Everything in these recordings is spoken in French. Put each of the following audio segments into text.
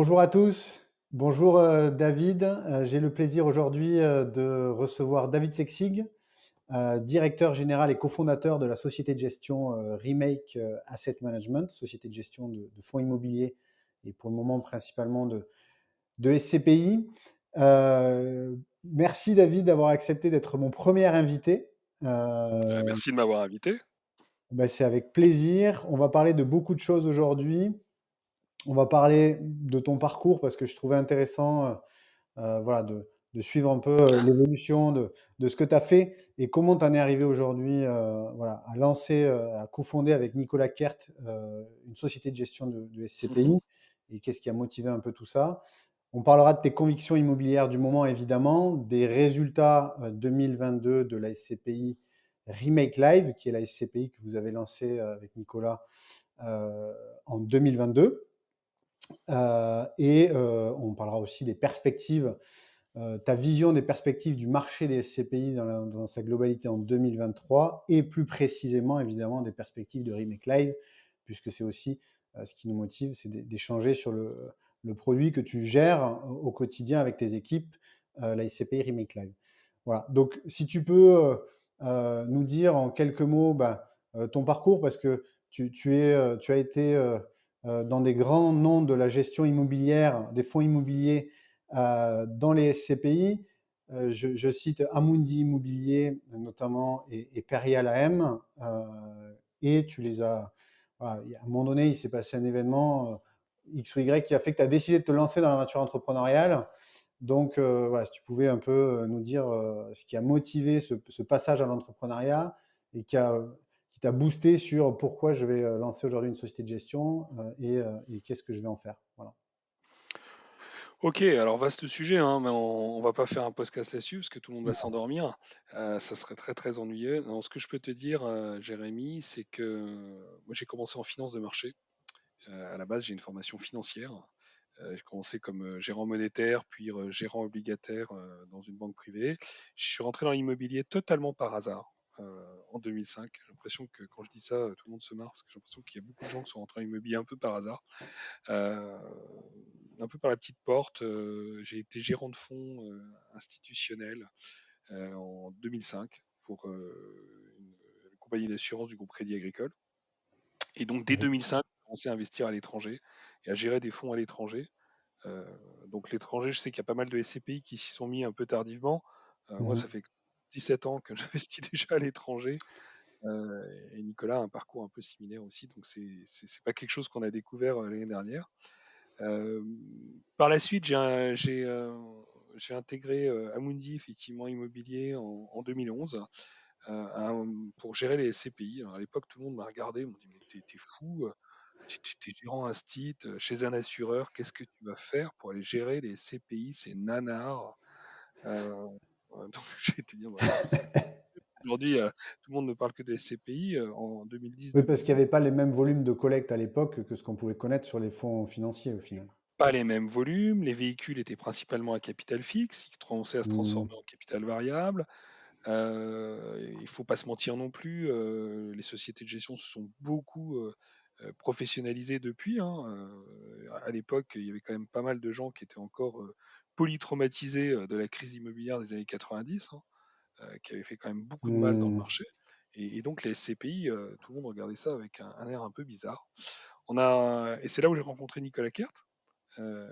Bonjour à tous. Bonjour David. J'ai le plaisir aujourd'hui de recevoir David Sexig, directeur général et cofondateur de la société de gestion Remake Asset Management, société de gestion de fonds immobiliers et pour le moment principalement de SCPI. Merci David d'avoir accepté d'être mon premier invité. Euh, Merci de m'avoir invité. c'est avec plaisir. On va parler de beaucoup de choses aujourd'hui. On va parler de ton parcours parce que je trouvais intéressant voilà, de suivre un peu l'évolution de ce que tu as fait et comment tu en es arrivé aujourd'hui voilà, à lancer, à cofonder avec Nicolas Kert une société de gestion de SCPI et qu'est-ce qui a motivé un peu tout ça. On parlera de tes convictions immobilières du moment, évidemment, des résultats 2022 de la SCPI Remake Live, qui est la SCPI que vous avez lancée avec Nicolas en 2022. On parlera aussi des perspectives, ta vision des perspectives du marché des SCPI dans sa globalité en 2023 et plus précisément, évidemment, des perspectives de Remake Live, puisque c'est aussi ce qui nous motive, c'est d'échanger sur le produit que tu gères au quotidien avec tes équipes, la SCPI Remake Live. Voilà. Donc, si tu peux nous dire en quelques mots ton parcours, parce que tu as été dans des grands noms de la gestion immobilière, des fonds immobiliers dans les SCPI. Je cite Amundi Immobilier notamment et Perial AM. Et tu les as. Voilà, à un moment donné, il s'est passé un événement X ou Y qui a fait que tu as décidé de te lancer dans l'aventure entrepreneuriale. Donc, voilà, si tu pouvais un peu nous dire ce qui a motivé ce passage à l'entrepreneuriat et qui t'a boosté sur pourquoi je vais lancer aujourd'hui une société de gestion et qu'est-ce que je vais en faire. Voilà. Ok, alors vaste sujet, hein, mais on va pas faire un podcast là-dessus parce que tout le monde va Non. s'endormir. Ça serait très très ennuyeux. Non, ce que je peux te dire, Jérémy, c'est que moi j'ai commencé en finance de marché. À la base, j'ai une formation financière. J'ai commencé comme gérant monétaire, puis gérant obligataire dans une banque privée. Je suis rentré dans l'immobilier totalement par hasard. En 2005. J'ai l'impression que quand je dis ça, tout le monde se marre parce que j'ai l'impression qu'il y a beaucoup de gens qui sont rentrés dans l'immobilier un peu par hasard. Euh, un peu par la petite porte. J'ai été gérant de fonds institutionnel en 2005 pour une compagnie d'assurance du groupe Crédit Agricole. Et donc dès Oui. 2005, j'ai commencé à investir à l'étranger et à gérer des fonds à l'étranger. Euh, donc l'étranger, je sais qu'il y a pas mal de SCPI qui s'y sont mis un peu tardivement. Moi, ça Mhm. fait 17 ans que j'investis déjà à l'étranger. Et Nicolas a un parcours un peu similaire aussi. Donc c'est pas quelque chose qu'on a découvert l'année dernière. Euh, Par la suite, j'ai intégré Amundi, effectivement, immobilier en 2011 pour gérer les SCPI. Alors, à l'époque, tout le monde m'a regardé, m'a dit, mais t'es fou, t'es gérant un stit chez un assureur, qu'est-ce que tu vas faire pour aller gérer les SCPI? C'est nanar. Euh, donc, j'ai été dire, bah, aujourd'hui, tout le monde ne parle que des SCPI. En Oui, parce qu'il n'y 2010-2011, avait pas les mêmes volumes de collecte à l'époque que ce qu'on pouvait connaître sur les fonds financiers au final. pas les mêmes volumes, les véhicules étaient principalement à capital fixe, ils commençaient à se Mhm. transformer en capital variable. Il faut pas se mentir non plus, les sociétés de gestion se sont beaucoup professionnalisées depuis, hein. À l'époque, il y avait quand même pas mal de gens qui étaient encore polytraumatisés de la crise immobilière des années 90, hein, qui avait fait quand même beaucoup de mal dans le Mhm. marché. Et donc les SCPI, tout le monde regardait ça avec un air un peu bizarre. Et c'est là où j'ai rencontré Nicolas Kert,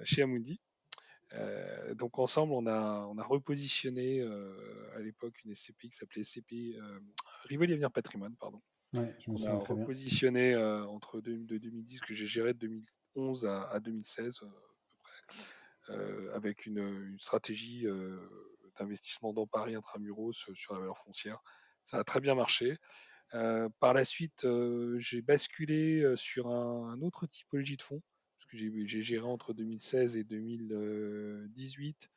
chez Amundi. Donc ensemble, on a repositionné à l'époque une SCPI qui s'appelait SCPI Rivoli Avenir Patrimoine, pardon, Ouais, je me qu'on a souviens très bien. repositionné de 2010, que j'ai géré de 2011 à 2016 à peu près, avec une stratégie d'investissement dans Paris intramuros sur la valeur foncière. Ça a très bien marché. Par la suite, j'ai basculé sur un autre typologie de fonds, parce que j'ai géré entre 2016 et 2018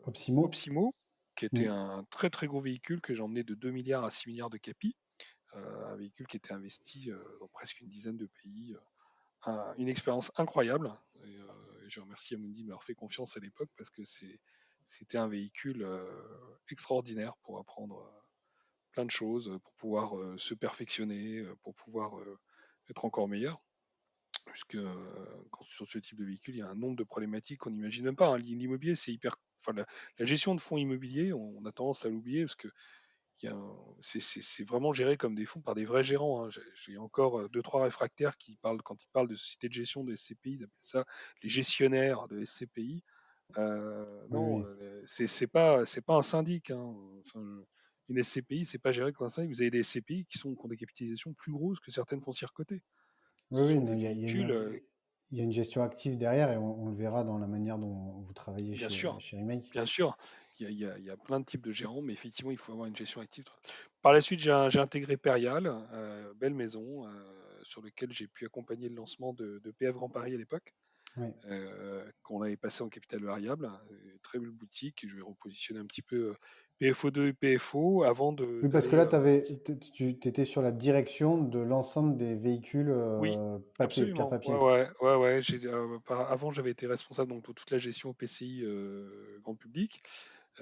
Opsimo. Opsimo, qui était Mhm. un très très gros véhicule que j'ai emmené de 2 milliards à 6 milliards de capi, un véhicule qui était investi dans presque une dizaine de pays. Une expérience incroyable. Et je remercie Amundi de m'avoir fait confiance à l'époque parce que c'était un véhicule extraordinaire pour apprendre plein de choses, pour pouvoir se perfectionner, pour pouvoir être encore meilleur. puisque quand sur ce type de véhicule, il y a un nombre de problématiques qu'on n'imagine même pas, hein. L'immobilier, c'est hyper. Enfin, la gestion de fonds immobiliers, on a tendance à l'oublier parce que c'est vraiment géré comme des fonds par des vrais gérants, hein. J'ai encore deux, trois réfractaires qui parlent, quand ils parlent de sociétés de gestion de SCPI, ils appellent ça les gestionnaires de SCPI. Oui, Non, oui. c'est pas un syndic, hein. Enfin, une SCPI, c'est pas géré comme un syndic. Vous avez des SCPI qui ont des capitalisations plus grosses que certaines foncières cotées. Oui, Ce oui, sont non, des véhicules, il y a une gestion active derrière et on le verra dans la manière dont vous travaillez bien chez, sûr, chez Remake. bien sûr. Il y a plein de types de gérants, mais effectivement, il faut avoir une gestion active. Par la suite, j'ai intégré Perial, belle maison, sur lequel j'ai pu accompagner le lancement de PF Grand Paris à l'époque, Oui. qu'on avait passé en capital variable. Très belle boutique. Et je vais repositionner un petit peu PFO2 et PFO avant Oui, parce que d'aller. là, tu étais sur la direction de l'ensemble des véhicules Oui, papier, absolument. Ouais, papier. ouais, ouais, ouais. Avant, j'avais été responsable donc, de toute la gestion PCI grand public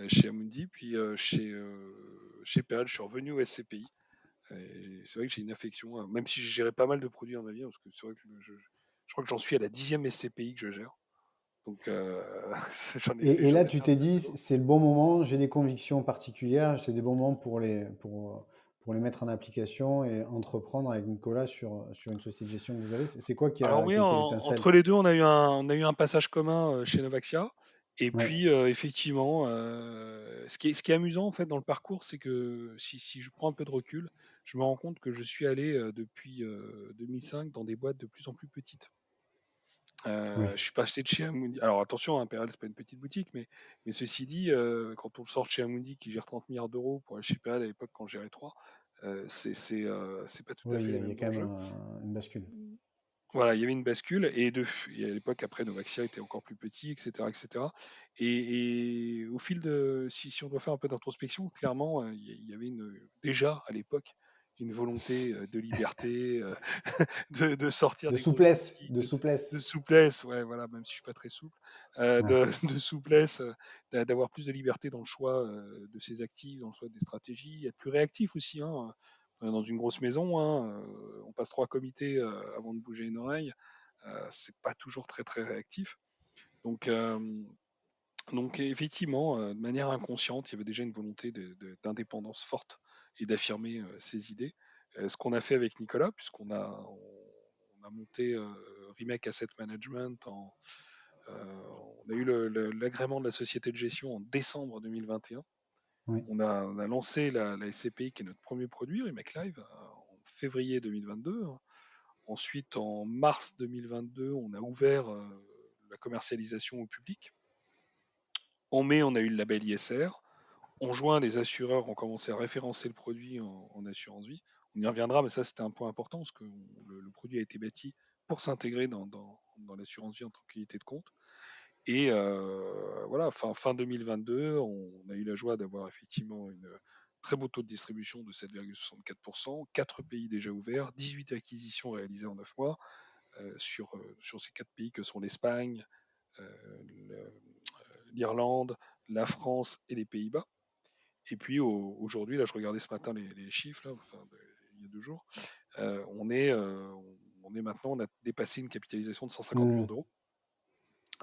chez Amundi, puis chez Perial, je suis revenu au SCPI. Et c'est vrai que j'ai une affection, hein, même si j'ai géré pas mal de produits dans ma vie, hein, parce que c'est vrai que je crois que j'en suis à la 10e SCPI que je gère. Donc, j'en ai fait, Et j'en là, ai tu fait un t'es peu le dit, tour. c'est le bon moment, j'ai des convictions particulières, c'est des bons moments pour les mettre en application et entreprendre avec Nicolas sur une société de gestion que vous avez. C'est quoi Alors oui, qui a été l'étincelle? entre les deux, on a eu un passage commun chez Novaxia. Et Ouais, puis, effectivement, ce qui est amusant en fait dans le parcours, c'est que si je prends un peu de recul, je me rends compte que je suis allé depuis 2005 dans des boîtes de plus en plus petites. oui. Je suis passé de chez Amundi. Alors attention, Imperial, c'est pas une petite boutique, mais ceci dit, quand on sort de chez Amundi qui gère 30 milliards d'euros pour aller chez Imperial à l'époque quand je gérais 3, c'est pas tout à Oui, fait les il y a mêmes quand même enjeux. une bascule. Voilà, il y avait une bascule et à l'époque après Novaxia était encore plus petit, etc., etc. Et au fil de, si on doit faire un peu d'introspection, clairement, il y avait déjà à l'époque une volonté de liberté, de sortir des grosses boutiques, De de souplesse. souplesse, ouais, voilà, même si je suis pas très souple, Ouais. de souplesse, d'avoir plus de liberté dans le choix de ses actifs, dans le choix des stratégies, être plus réactif aussi, hein. Dans une grosse maison, hein, on passe 3 comités avant de bouger une oreille, c'est pas toujours très très réactif. Donc, effectivement, de manière inconsciente, il y avait déjà une volonté d'indépendance forte et d'affirmer ses idées. Ce qu'on a fait avec Nicolas, puisqu'on a monté Remake Asset Management, on a eu l'agrément de la société de gestion en décembre 2021. Oui. On a lancé la SCPI, qui est notre premier produit, Remake Live, en février 2022. Ensuite, en mars 2022, on a ouvert la commercialisation au public. En mai, on a eu le label ISR. En juin, les assureurs ont commencé à référencer le produit en assurance vie. On y reviendra, mais ça, c'était un point important parce que le produit a été bâti pour s'intégrer dans l'assurance vie en tranquillité de compte. Et voilà, fin 2022, on a eu la joie d'avoir effectivement une très beau taux de distribution de 7,64%, 4 pays déjà ouverts, 18 acquisitions réalisées en 9 mois sur ces 4 pays que sont l'Espagne, l'Irlande, la France et les Pays-Bas. Et puis aujourd'hui, là, je regardais ce matin les chiffres, là, enfin, il y a 2 jours, on est maintenant, on a dépassé une capitalisation de 150 millions Hmm. d'euros.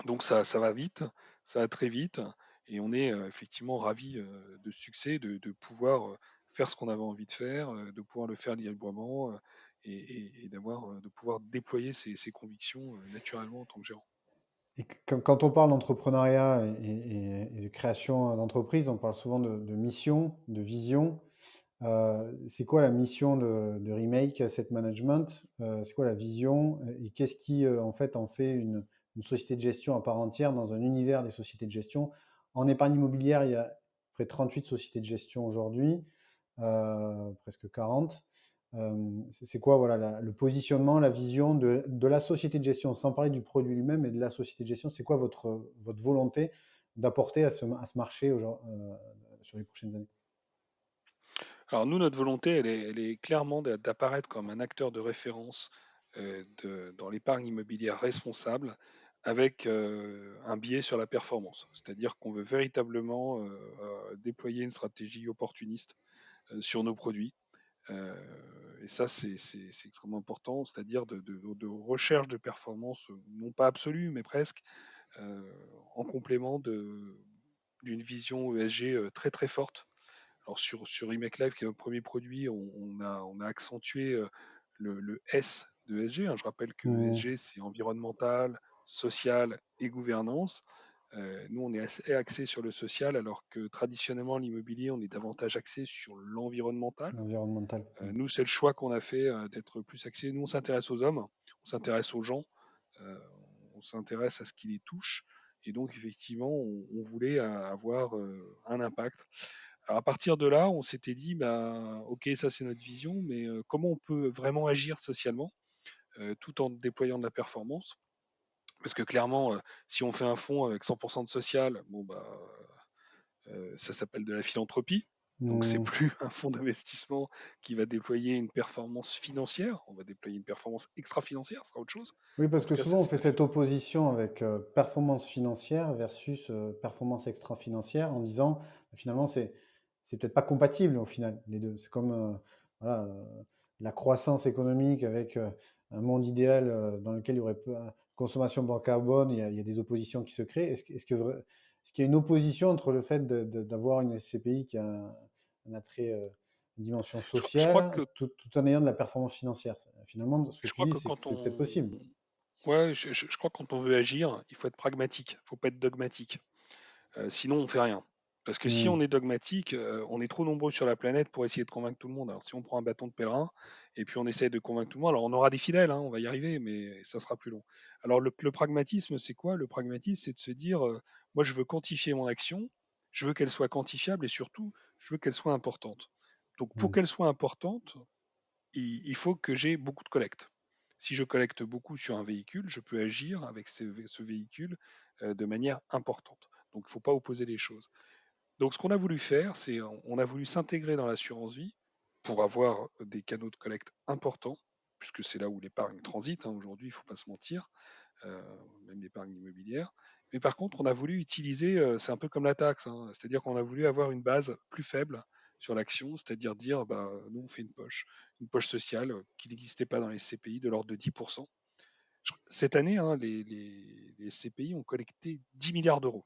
Donc ça va vite, ça va très vite, et on est effectivement ravis de ce succès, de pouvoir faire ce qu'on avait envie de faire, de pouvoir le faire librement, et de pouvoir déployer ses convictions naturellement en tant que gérant. Et quand on parle d'entrepreneuriat et de création d'entreprise, on parle souvent de mission, de vision. C'est quoi la mission de Remake Asset Management? C'est quoi la vision? Et qu'est-ce qui, en fait, en fait une société de gestion à part entière dans un univers des sociétés de gestion? En épargne immobilière, il y a près de 38 sociétés de gestion aujourd'hui, presque 40. C'est quoi, voilà, le positionnement, la vision de la société de gestion, sans parler du produit lui-même, mais de la société de gestion? C'est quoi votre volonté d'apporter à ce marché sur les prochaines années? Alors nous, notre volonté, elle est clairement d'apparaître comme un acteur de référence dans l'épargne immobilière responsable, avec un biais sur la performance. C'est-à-dire qu'on veut véritablement déployer une stratégie opportuniste sur nos produits, Et ça, c'est extrêmement important, c'est-à-dire de recherche de performance, non pas absolue, mais presque, euh, en complément d'une vision ESG très très forte. Alors sur Remake Live, qui est notre premier produit, on a accentué le S de ESG, hein. Je rappelle que Mmh. ESG, c'est environnemental, social et gouvernance. Nous, on est assez axé sur le social, alors que traditionnellement, l'immobilier, on est davantage axé sur l'environnemental. L'environnemental. Nous, c'est le choix qu'on a fait d'être plus axé. Nous, on s'intéresse aux hommes, on s'intéresse aux gens, euh, on s'intéresse à ce qui les touche. Et donc, effectivement, on voulait avoir un impact. Alors, à partir de là, on s'était dit, bah, OK, ça, c'est notre vision, mais comment on peut vraiment agir socialement tout en déployant de la performance? Parce que clairement, si on fait un fonds avec 100% de social, bon, bah, ça s'appelle de la philanthropie. Donc, c'est Mmh. plus un fonds d'investissement qui va déployer une performance financière. On va déployer une performance extra-financière, ce sera autre chose. Oui, En parce tout que cas, ça, souvent on c'est fait de la cette opposition avec performance financière versus performance extra-financière en disant finalement c'est peut-être pas compatible au final les deux. C'est comme voilà, la croissance économique avec un monde idéal dans lequel il y aurait peu consommation bas carbone, il y a des oppositions qui se créent. Est-ce qu'il y a une opposition entre le fait d'avoir une SCPI qui a un attrait, une dimension Je crois sociale, que, tout en ayant de la performance financière? Finalement, ce que je tu crois dis, que c'est que quand c'est peut-être possible. ouais, je crois que quand on veut agir, il faut être pragmatique. Il faut pas être dogmatique. Sinon, on fait rien. Parce que si Hmm. on est dogmatique, on est trop nombreux sur la planète pour essayer de convaincre tout le monde. Alors, si on prend un bâton de pèlerin et puis on essaie de convaincre tout le monde, alors on aura des fidèles, hein, on va y arriver, mais ça sera plus long. Alors, le pragmatisme, c'est quoi? Le pragmatisme, c'est de se dire, moi, je veux quantifier mon action, je veux qu'elle soit quantifiable et surtout, je veux qu'elle soit importante. Donc, pour Hmm. qu'elle soit importante, il faut que j'ai beaucoup de collecte. Si je collecte beaucoup sur un véhicule, je peux agir avec ce véhicule de manière importante. Donc, il ne faut pas opposer les choses. Donc, ce qu'on a voulu faire, c'est on a voulu s'intégrer dans l'assurance vie pour avoir des canaux de collecte importants, puisque c'est là où l'épargne transite, hein, aujourd'hui, il ne faut pas se mentir, même l'épargne immobilière. Mais par contre, on a voulu utiliser, c'est un peu comme la taxe, hein, c'est-à-dire qu'on a voulu avoir une base plus faible sur l'action, c'est-à-dire dire, bah, nous, on fait une poche sociale qui n'existait pas dans les CPI de l'ordre de 10%. Cette année, hein, les CPI ont collecté 10 milliards d'euros.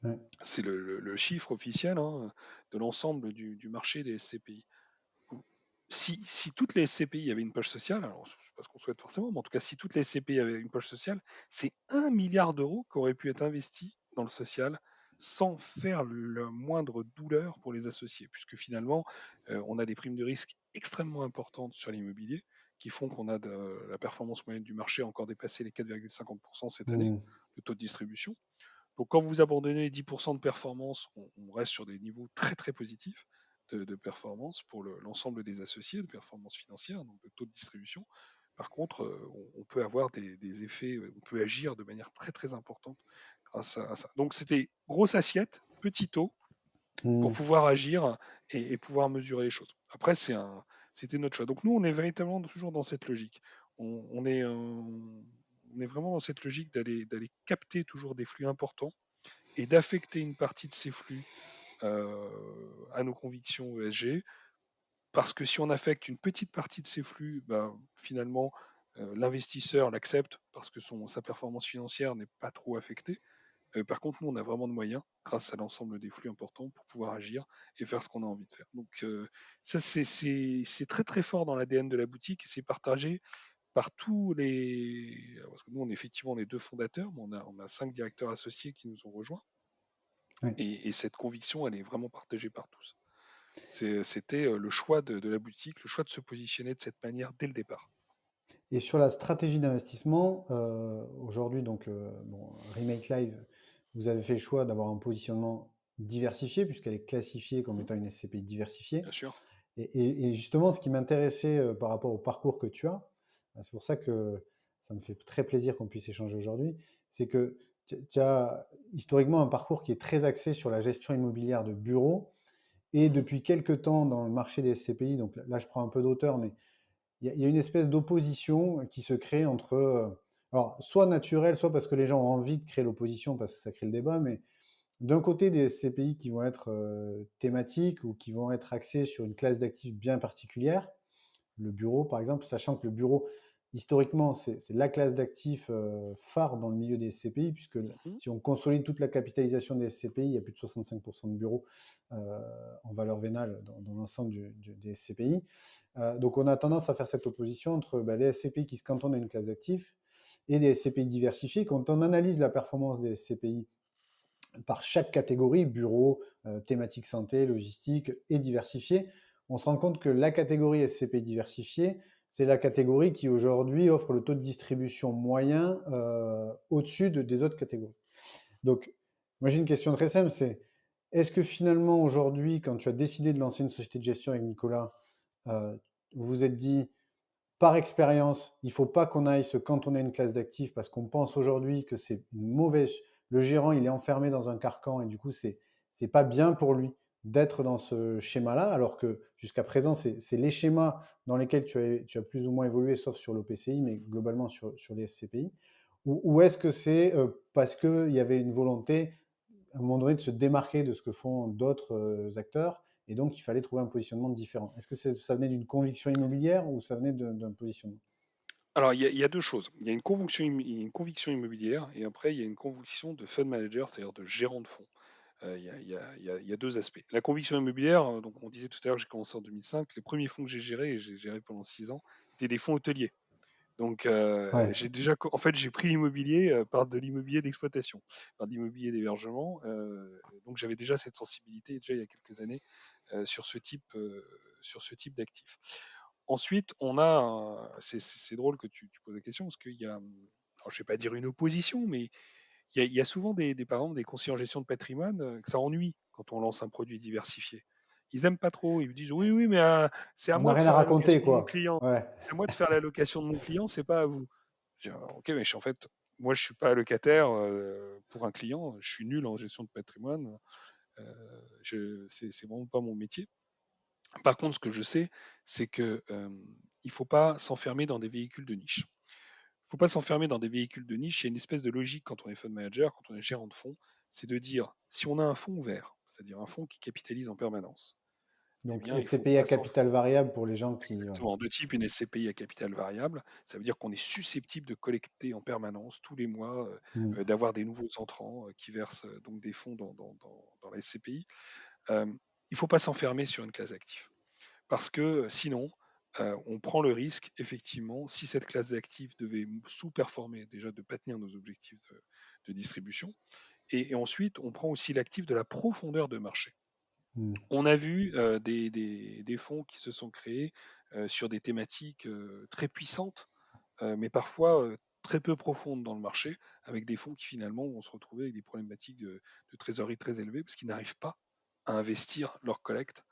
Ouais. C'est le chiffre officiel, hein, de l'ensemble du marché des SCPI. Si toutes les SCPI avaient une poche sociale, alors c'est pas ce qu'on souhaite forcément, mais en tout cas, si toutes les SCPI avaient une poche sociale, c'est 1 milliard d'euros qui aurait pu être investi dans le social sans faire la moindre douleur pour les associés, puisque finalement, on a des primes de risque extrêmement importantes sur l'immobilier qui font qu'on a la performance moyenne du marché a encore dépassé les 4,50% cette année, Hmm. le taux de distribution. Donc quand vous abandonnez 10% de performance, on reste sur des niveaux très très positifs de performance pour l'ensemble des associés, de performance financière, donc de taux de distribution. Par contre, on peut avoir des effets, on peut agir de manière très très importante grâce à ça. Donc c'était grosse assiette, petit taux, pour Hmm. pouvoir agir et pouvoir mesurer les choses. Après, c'était notre choix. Donc nous, on est véritablement toujours dans cette logique. On est vraiment dans cette logique d'aller capter toujours des flux importants et d'affecter une partie de ces flux à nos convictions ESG, parce que si on affecte une petite partie de ces flux, bah, finalement, l'investisseur l'accepte parce que sa performance financière n'est pas trop affectée. Par contre, nous, on a vraiment de moyens, grâce à l'ensemble des flux importants, pour pouvoir agir et faire ce qu'on a envie de faire. Donc, ça, c'est très très fort dans l'ADN de la boutique et c'est partagé par tous les. Parce que nous, effectivement, on est deux fondateurs, mais on a 5 directeurs associés qui nous ont rejoints. Ouais. Et cette conviction, elle est vraiment partagée par tous. C'était le choix de la boutique, le choix de se positionner de cette manière dès le départ. Et sur la stratégie d'investissement, aujourd'hui, donc, bon, Remake Live, vous avez fait le choix d'avoir un positionnement diversifié, puisqu'elle est classifiée comme Mhm, étant une SCPI diversifiée. bien sûr. Et justement, ce qui m'intéressait par rapport au parcours que tu as, c'est pour ça que ça me fait très plaisir qu'on puisse échanger aujourd'hui, c'est que tu as historiquement un parcours qui est très axé sur la gestion immobilière de bureaux. Et Mhm, depuis quelques temps, dans le marché des SCPI, donc là, je prends un peu d'auteur, mais il y a une espèce d'opposition qui se crée entre, alors, soit naturelle, soit parce que les gens ont envie de créer l'opposition, parce que ça crée le débat, mais d'un côté, des SCPI qui vont être thématiques ou qui vont être axés sur une classe d'actifs bien particulière, le bureau, par exemple, sachant que le bureau, historiquement, c'est la classe d'actifs, phare dans le milieu des SCPI puisque Mmh. si on consolide toute la capitalisation des SCPI, il y a plus de 65 de bureaux, heu, en valeur vénale dans l'ensemble des SCPI. Donc on a tendance à faire cette opposition entre, les SCPI qui se cantonnent à une classe d'actifs et des SCPI diversifiés. Quand on analyse la performance des SCPI par chaque catégorie, bureau, thématique santé, logistique et diversifié, on se rend compte que la catégorie SCPI diversifiée, c'est la catégorie qui aujourd'hui offre le taux de distribution moyen au-dessus des autres catégories. Donc, moi j'ai une question très simple, c'est est-ce que finalement aujourd'hui, quand tu as décidé de lancer une société de gestion avec Nicolas, vous vous êtes dit, par expérience, il ne faut pas qu'on aille se cantonner à une classe d'actifs parce qu'on pense aujourd'hui que c'est une mauvaise. Le gérant, il est enfermé dans un carcan et du coup, c'est pas bien pour lui d'être dans ce schéma-là, alors que jusqu'à présent, c'est les schémas dans lesquels tu as plus ou moins évolué, sauf sur l'OPCI, mais globalement sur les SCPI. Ou est-ce que c'est parce qu'il y avait une volonté à un moment donné de se démarquer de ce que font d'autres acteurs et donc il fallait trouver un positionnement différent. Est-ce que ça venait d'une conviction immobilière ou ça venait d'un positionnement? Alors, il y a 2 choses. Il y a une conviction immobilière et après il y a une conviction de fund manager, c'est-à-dire de gérant de fonds. Il y a 2 aspects. La conviction immobilière, donc on disait tout à l'heure que j'ai commencé en 2005. Les premiers fonds que j'ai gérés, et j'ai géré pendant 6 ans, étaient des fonds hôteliers. Donc, Ouais. j'ai déjà co en fait, j'ai pris l'immobilier, par de l'immobilier d'exploitation, par de l'immobilier d'hébergement, donc j'avais déjà cette sensibilité, déjà il y a quelques années, sur ce type d'actifs. Ensuite, on a c'est drôle que tu poses la question parce qu'il y a, alors je vais pas dire une opposition, mais il y a souvent par exemple, des conseillers en gestion de patrimoine, que ça ennuie quand on lance un produit diversifié. Ils aiment pas trop, ils me disent: «Oui, oui, mais c'est à On n'a moi de rien à faire raconter, l'allocation de mon quoi. client. Ouais. C'est à moi de faire l'allocation de mon client, c'est pas à vous». Je dis: «OK, mais en fait, moi je suis pas allocataire, pour un client, je suis nul en gestion de patrimoine, c'est vraiment pas mon métier». Par contre, ce que je sais, c'est que, il faut pas s'enfermer dans des véhicules de niche. Il faut pas s'enfermer dans des véhicules de niche. Il y a une espèce de logique quand on est fund manager, quand on est gérant de fonds, c'est de dire, si on a un fonds ouvert, c'est-à-dire un fonds qui capitalise en permanence, eh Donc bien, il faut SCPI à pas capital variable pour les gens qui. Ouais. exactement, de type une SCPI à capital variable. Ça veut dire qu'on est susceptible de collecter en permanence, tous les mois, Mm. d'avoir des nouveaux entrants qui versent donc des fonds dans la SCPI. Euh, il ne faut pas s'enfermer sur une classe d'actifs. Parce que sinon, on prend le risque, effectivement, si cette classe d'actifs devait sous-performer, déjà de ne pas tenir nos objectifs de distribution, et ensuite, on prend aussi l'actif de la profondeur de marché. Mm. On a vu des fonds qui se sont créés sur des thématiques très puissantes, mais parfois très peu profondes dans le marché, avec des fonds qui finalement vont se retrouver avec des problématiques de trésorerie très élevées, parce qu'ils n'arrivent pas à investir leur collecte.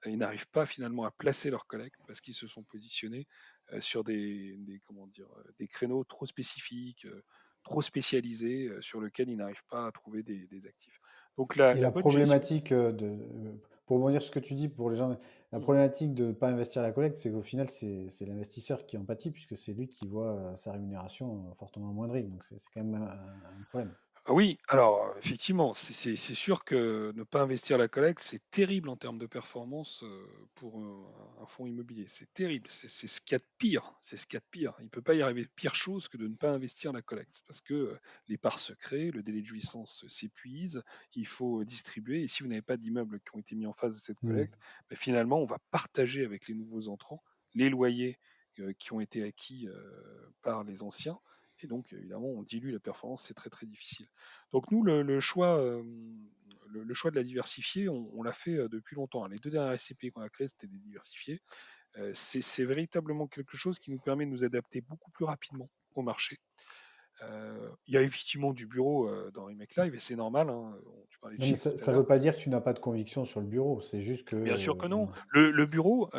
Ils n'arrivent pas finalement à placer leur collecte parce qu'ils se sont positionnés sur comment dire, des créneaux trop spécifiques, trop spécialisés, sur lesquels ils n'arrivent pas à trouver des actifs. Donc Et la la bonne gestion. problématique pour rebondir sur ce que tu dis, pour les gens, la Hmm. problématique de ne pas investir à la collecte, c'est qu'au final, c'est l'investisseur qui en pâtit, puisque c'est lui qui voit sa rémunération fortement amoindrie. Donc c'est quand même un problème. Ah oui, alors effectivement, c'est sûr que ne pas investir la collecte, c'est terrible en termes de performance pour un fonds immobilier. C'est terrible, c'est ce qu'il y a de pire. C'est ce qu'il y a de pire. Il ne peut pas y arriver pire chose que de ne pas investir la collecte parce que les parts se créent, le délai de jouissance s'épuise, il faut distribuer. Et si vous n'avez pas d'immeubles qui ont été mis en face de cette Mm. collecte, ben, finalement, on va partager avec les nouveaux entrants les loyers qui ont été acquis par les anciens. Et donc, évidemment, on dilue la performance, c'est très très difficile. Donc nous, le choix de la diversifier, on l'a fait depuis longtemps. Les deux dernières SCPI qu'on a créées, c'était des diversifiés. C'est véritablement quelque chose qui nous permet de nous adapter beaucoup plus rapidement au marché. Il y a effectivement du bureau dans Remake Live et c'est normal, hein. Tu parlais de Non, mais chiffres ça tout à ne veut l'heure. pas dire que tu n'as pas de conviction sur le bureau. C'est juste que. Bien sûr que non. Le bureau,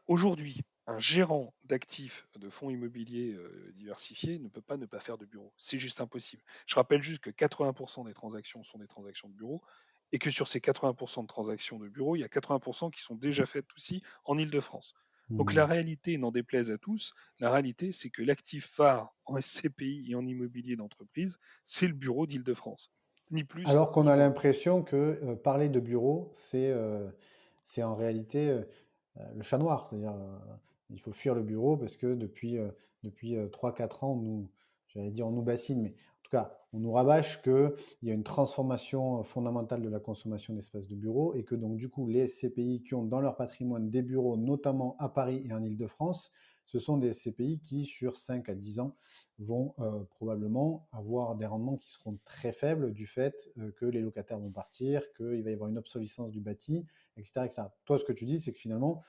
aujourd'hui, un gérant d'actifs de fonds immobiliers diversifiés ne peut pas ne pas faire de bureau. C'est juste impossible. Je rappelle juste que 80% des transactions sont des transactions de bureau et que sur ces 80% de transactions de bureau, il y a 80% qui sont déjà faites aussi en Île-de-France. Donc la Mm. réalité, n'en déplaise à tous, la réalité, c'est que l'actif phare en SCPI et en immobilier d'entreprise, c'est le bureau d'Île-de-France. Ni plus, Alors qu'on ni a moins. l'impression que parler de bureau, c'est en réalité le chat noir. C'est-à-dire, Il faut fuir le bureau parce que depuis 3-4 ans, j'allais dire on nous bassine, mais en tout cas, on nous rabâche qu'il y a une transformation fondamentale de la consommation d'espace de bureau et que donc du coup, les SCPI qui ont dans leur patrimoine des bureaux, notamment à Paris et en Île-de-France, ce sont des SCPI qui, sur 5 à 10 ans, vont probablement avoir des rendements qui seront très faibles du fait que les locataires vont partir, qu'il va y avoir une obsolescence du bâti, etc., etc. Toi, ce que tu dis, c'est que finalement,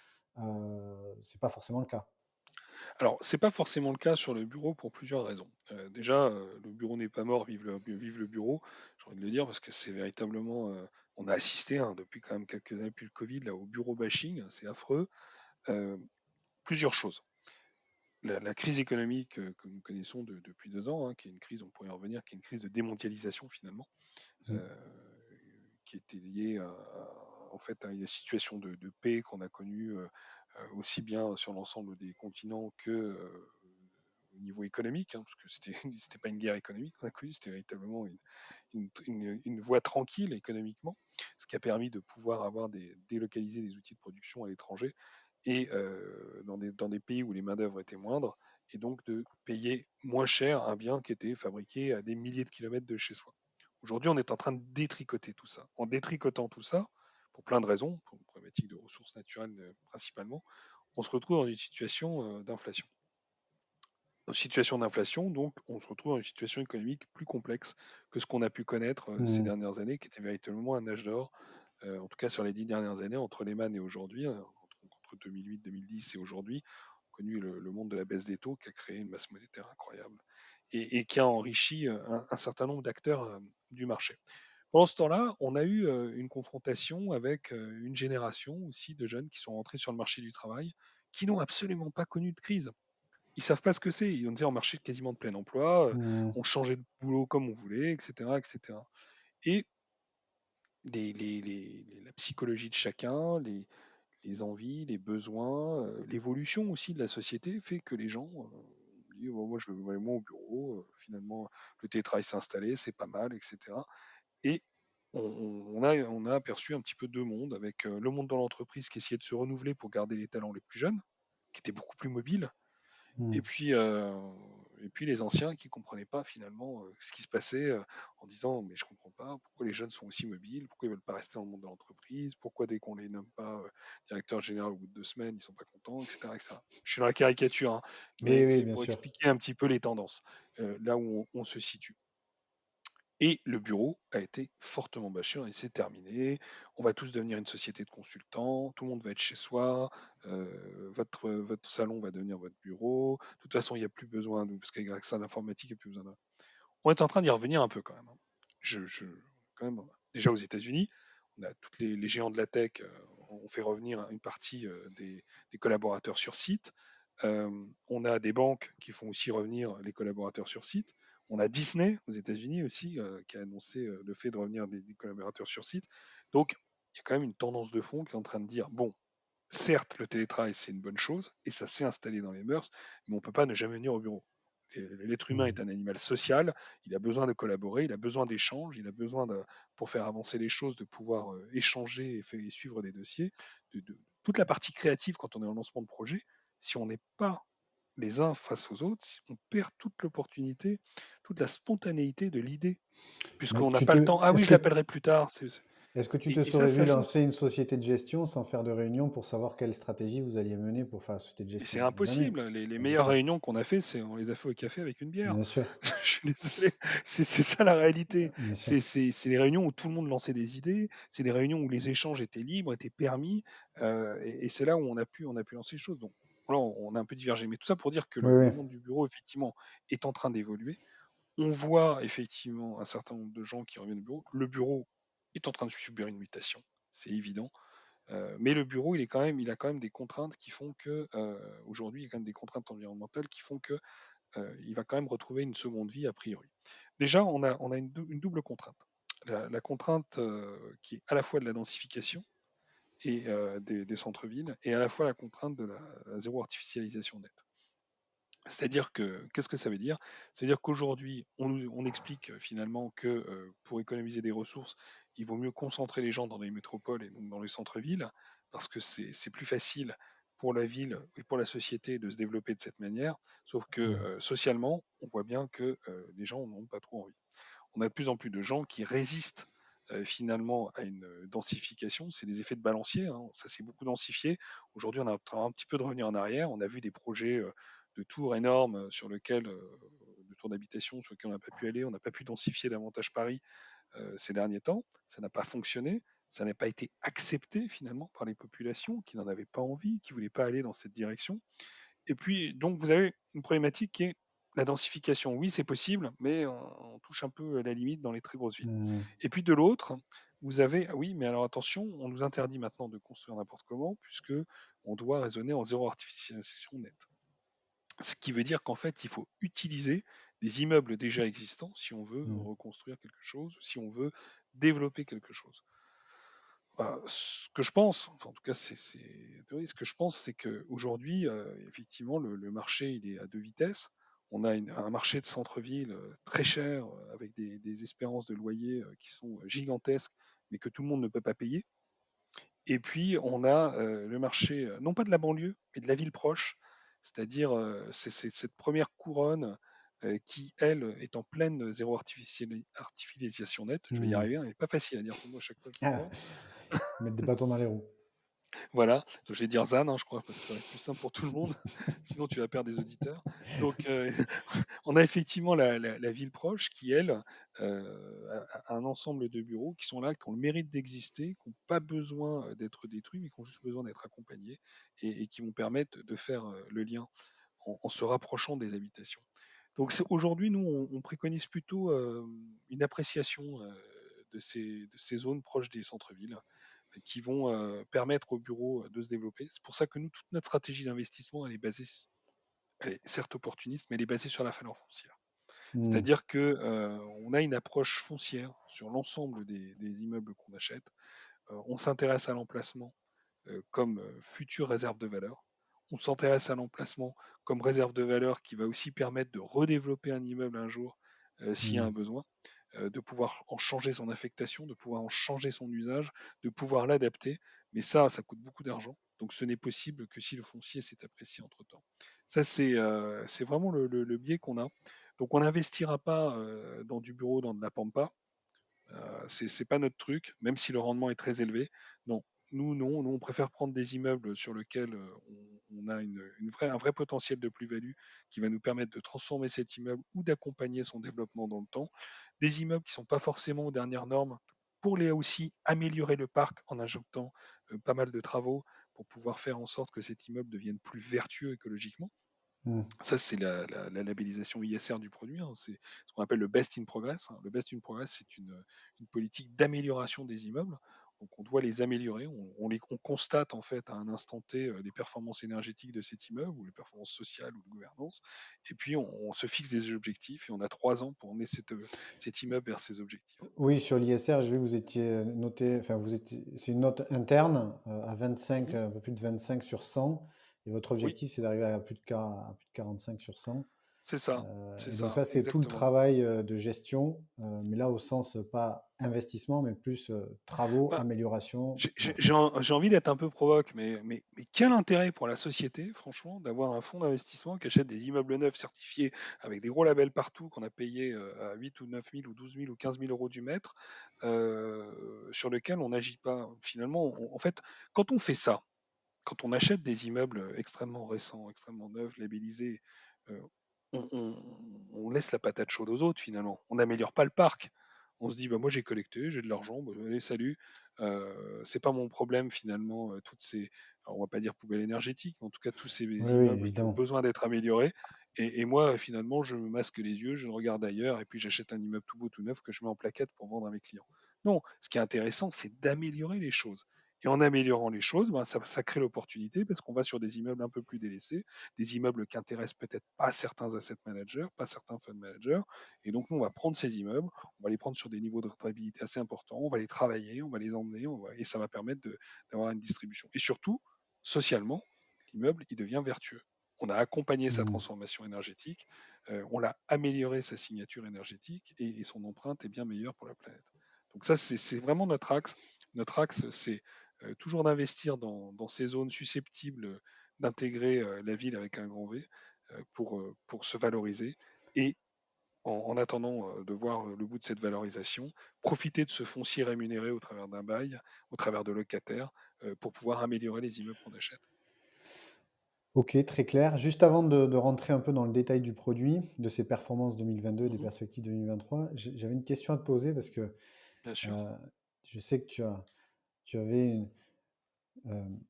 c'est pas forcément le cas. Alors, c'est pas forcément le cas sur le bureau pour plusieurs raisons. Déjà, le bureau n'est pas mort, vive le bureau, j'ai envie de le dire, parce que c'est véritablement, on a assisté, hein, depuis quand même quelques années, depuis le Covid, là, au bureau bashing, c'est affreux. Euh, Plusieurs choses. La crise économique que nous connaissons depuis 2 ans, hein, qui est une crise, on pourrait y revenir, qui est une crise de démondialisation finalement, Mm. euh, qui était liée en fait, à une situation de paix qu'on a connue aussi bien sur l'ensemble des continents que au niveau économique, hein, parce que c'était c'était pas une guerre économique qu'on a connue, c'était véritablement une voie tranquille économiquement, ce qui a permis de pouvoir avoir délocaliser des outils de production à l'étranger et dans des pays où les main-d'œuvre étaient moindres, et donc de payer moins cher un bien qui était fabriqué à des milliers de kilomètres de chez soi. Aujourd'hui, on est en train de détricoter tout ça. En détricotant tout ça, pour plein de raisons, pour une problématique de ressources naturelles principalement, on se retrouve dans une situation d'inflation. Dans une situation d'inflation, donc on se retrouve dans une situation économique plus complexe que ce qu'on a pu connaître ces Mm. dernières années, qui était véritablement un âge d'or, en tout cas sur les 10 dernières années, entre Lehman et aujourd'hui, entre 2008, 2010 et aujourd'hui, on a connu le monde de la baisse des taux qui a créé une masse monétaire incroyable et qui a enrichi un certain nombre d'acteurs du marché. Pendant ce temps-là, on a eu une confrontation avec une génération aussi de jeunes qui sont rentrés sur le marché du travail, qui n'ont absolument pas connu de crise. Ils savent pas ce que c'est. Ils ont été en marché quasiment de plein emploi, Mm. on changeait de boulot comme on voulait, etc., etc. Et la psychologie de chacun, les envies, les besoins, l'évolution aussi de la société fait que les gens disent oh, moi je veux aller moins au bureau, finalement le télétravail s'est installé, c'est pas mal, etc. Et on a aperçu un petit peu deux mondes, avec le monde dans l'entreprise qui essayait de se renouveler pour garder les talents les plus jeunes, qui étaient beaucoup plus mobiles, et Mm. puis, euh, et puis les anciens qui comprenaient pas finalement ce qui se passait, en disant mais je comprends pas pourquoi les jeunes sont aussi mobiles, pourquoi ils veulent pas rester dans le monde de l'entreprise, pourquoi dès qu'on les nomme pas directeur général au bout de 2 semaines ils sont pas contents, etc., etc. Je suis dans la caricature, hein, Oui, mais oui, c'est bien pour sûr. expliquer un petit peu les tendances, là où on se situe. Et le bureau a été fortement bâché, et c'est terminé. On va tous devenir une société de consultants, tout le monde va être chez soi, votre salon va devenir votre bureau. De toute façon, il n'y a plus besoin de, parce qu'avec ça, l'informatique, il n'y a plus besoin de. On est en train d'y revenir un peu quand même, hein. Quand même, déjà aux États-Unis, on a les géants de la tech, ont fait revenir une partie des collaborateurs sur site. On a des banques qui font aussi revenir les collaborateurs sur site. On a Disney aux États-Unis aussi qui a annoncé le fait de revenir des collaborateurs sur site. Donc, il y a quand même une tendance de fond qui est en train de dire, bon, certes, le télétravail, c'est une bonne chose, et ça s'est installé dans les mœurs, mais on ne peut pas ne jamais venir au bureau. L'être humain Mm. est un animal social, il a besoin de collaborer, il a besoin d'échanges, il a besoin, pour faire avancer les choses, de pouvoir échanger et suivre des dossiers. Toute la partie créative quand on est en lancement de projet, si on n'est pas les uns face aux autres, on perd toute l'opportunité, toute la spontanéité de l'idée, Mais puisqu'on n'a pas le temps. Ah oui, je l'appellerai plus tard. est-ce que tu te Et ça, serais ça vu joue. lancer une société de gestion sans faire de réunion pour savoir quelle stratégie vous alliez mener pour faire la société de Mais c'est gestion? Jamais. impossible. Les C'est meilleures impossible. réunions qu'on a fait, on les a fait au café avec une bière. Bien sûr, Je suis désolé. C'est ça la réalité. bien sûr. C'est des réunions où tout le monde lançait des idées. C'est des réunions où les échanges étaient libres, étaient permis. Et c'est là où on a pu lancer les choses. Donc, voilà, on a un peu divergé. Mais tout ça pour dire que Oui, le oui. monde du bureau, effectivement, est en train d'évoluer. On voit effectivement un certain nombre de gens qui reviennent au bureau. Le bureau est en train de subir une mutation. C'est évident. Mais le bureau, il a quand même des contraintes qui font que, aujourd'hui, il y a quand même des contraintes environnementales qui font que, il va quand même retrouver une seconde vie a priori. Déjà, on a une double contrainte. La contrainte qui est à la fois de la densification et des centres-villes, et à la fois la contrainte de la zéro artificialisation nette. C'est-à-dire que, qu'est-ce que ça veut dire? C'est-à-dire qu'aujourd'hui, on explique finalement que pour économiser des ressources, il vaut mieux concentrer les gens dans les métropoles et donc dans les centres-villes, parce que c'est plus facile pour la ville et pour la société de se développer de cette manière, sauf que Mmh. socialement, on voit bien que les gens n'ont pas trop envie. On a de plus en plus de gens qui résistent finalement à une densification. C'est des effets de balancier, hein. Ça s'est beaucoup densifié. Aujourd'hui, on est en train un petit peu de revenir en arrière. On a vu des projets de tours énormes sur lesquels, de tours d'habitation sur lesquels on n'a pas pu aller. On n'a pas pu densifier davantage Paris ces derniers temps. Ça n'a pas fonctionné. Ça n'a pas été accepté finalement par les populations qui n'en avaient pas envie, qui ne voulaient pas aller dans cette direction. Et puis, donc, vous avez une problématique qui est la densification. Oui, c'est possible, mais on touche un peu à la limite dans les très grosses villes. Mmh. Et puis de l'autre, vous avez, ah oui, mais alors attention, on nous interdit maintenant de construire n'importe comment, puisque on doit raisonner en zéro artificialisation nette. Ce qui veut dire qu'en fait, il faut utiliser des immeubles déjà existants si on veut Mmh. reconstruire quelque chose, si on veut développer quelque chose. Ce que je pense, enfin en tout cas c'est la théorie, ce que je pense, c'est qu'aujourd'hui, effectivement, le marché il est à deux vitesses. On a un marché de centre-ville très cher, avec des espérances de loyer qui sont gigantesques, mais que tout le monde ne peut pas payer. Et puis on a le marché, non pas de la banlieue, mais de la ville proche, c'est-à-dire c'est cette première couronne qui, elle, est en pleine zéro artificialisation nette. Je vais y Mmh. arriver, hein, elle n'est pas facile à dire pour moi à chaque fois que je le Ah! vois. Mettre des bâtons dans les roues. Voilà, je vais dire ZAN, hein, je crois, parce que ça va être plus simple pour tout le monde. Sinon, tu vas perdre des auditeurs. Donc, on a effectivement la ville proche qui, elle, a un ensemble de bureaux qui sont là, qui ont le mérite d'exister, qui n'ont pas besoin d'être détruits, mais qui ont juste besoin d'être accompagnés et qui vont permettre de faire le lien en se rapprochant des habitations. Donc, aujourd'hui, nous, on préconise plutôt une appréciation de ces zones proches des centres-villes qui vont permettre aux bureaux de se développer. C'est pour ça que nous, toute notre stratégie d'investissement, elle est certes opportuniste, mais elle est basée sur la valeur foncière. Mmh. C'est-à-dire que on a une approche foncière sur l'ensemble des immeubles qu'on achète. On s'intéresse à l'emplacement comme future réserve de valeur. On s'intéresse à l'emplacement comme réserve de valeur qui va aussi permettre de redévelopper un immeuble un jour s'il y a un Mmh. besoin, de pouvoir en changer son affectation, de pouvoir en changer son usage, de pouvoir l'adapter. Mais ça coûte beaucoup d'argent. Donc ce n'est possible que si le foncier s'est apprécié entre-temps. Ça, c'est vraiment le biais qu'on a. Donc on n'investira pas dans du bureau, dans de la pampa. C'est pas notre truc, même si le rendement est très élevé. Non, non, nous on préfère prendre des immeubles sur lesquels on a un vrai potentiel de plus-value qui va nous permettre de transformer cet immeuble ou d'accompagner son développement dans le temps. Des immeubles qui sont pas forcément aux dernières normes pour les aussi améliorer le parc en ajoutant pas mal de travaux pour pouvoir faire en sorte que cet immeuble devienne plus vertueux écologiquement. Mmh. Ça, c'est la labellisation ISR du produit, hein. C'est ce qu'on appelle le best in progress, hein. Le best in progress, c'est une politique d'amélioration des immeubles. Donc, on doit les améliorer. On constate en fait à un instant T les performances énergétiques de cet immeuble ou les performances sociales ou de gouvernance. Et puis, on se fixe des objectifs et on a 3 ans pour emmener cet immeuble vers ces objectifs. Oui, sur l'ISR, j'ai vu que vous étiez noté, enfin, c'est une note interne à 25, Mhm. un peu plus de 25 sur 100. Et votre Oui, objectif, c'est d'arriver à plus de 45 sur 100. c'est Et donc, ça, ça, c'est tout le exactement. travail de gestion, mais là, au sens pas investissement, mais plus travaux, Ben, amélioration. Ouais. J'ai envie d'être un peu provoque, mais quel intérêt pour la société, franchement, d'avoir un fonds d'investissement qui achète des immeubles neufs certifiés avec des gros labels partout qu'on a payé à 8 ou 9 000 ou 12 000 ou 15 000 euros du mètre, sur lequel on n'agit pas. Finalement, en fait, quand on fait ça, quand on achète des immeubles extrêmement récents, extrêmement neufs, labellisés, euh, on laisse la patate chaude aux autres finalement. On n'améliore pas le parc. On se dit, bah, moi j'ai collecté, j'ai de l'argent, bah, allez, salut. C'est pas mon problème finalement, toutes ces, alors, on va pas dire poubelles énergétiques, mais en tout cas tous ces Oui, oui, immeubles qui ont évidemment. besoin d'être améliorés. Et moi, finalement, je me masque les yeux, je ne regarde ailleurs, et puis j'achète un immeuble tout beau, tout neuf que je mets en plaquette pour vendre à mes clients. Non, ce qui est intéressant, c'est d'améliorer les choses. Et en améliorant les choses, ben, ça crée l'opportunité parce qu'on va sur des immeubles un peu plus délaissés, des immeubles qui intéressent peut-être pas certains asset managers, pas certains fund managers. Et donc, nous, on va prendre ces immeubles, on va les prendre sur des niveaux de rentabilité assez importants, on va les travailler, on va les emmener, et ça va permettre d'avoir une distribution. Et surtout, socialement, l'immeuble, il devient vertueux. On a accompagné sa Mmh. transformation énergétique, on l'a amélioré sa signature énergétique et son empreinte est bien meilleure pour la planète. Donc ça, c'est vraiment notre axe. Notre axe, c'est toujours d'investir dans ces zones susceptibles d'intégrer la ville avec un grand V pour se valoriser et en attendant de voir le bout de cette valorisation, profiter de ce foncier rémunéré au travers d'un bail, au travers de locataires, pour pouvoir améliorer les immeubles qu'on achète. OK, très clair. Juste avant de rentrer un peu dans le détail du produit, de ses performances 2022 et des Mhm. perspectives 2023, j'avais une question à te poser parce que, Bien sûr. heu, je sais que tu avais une,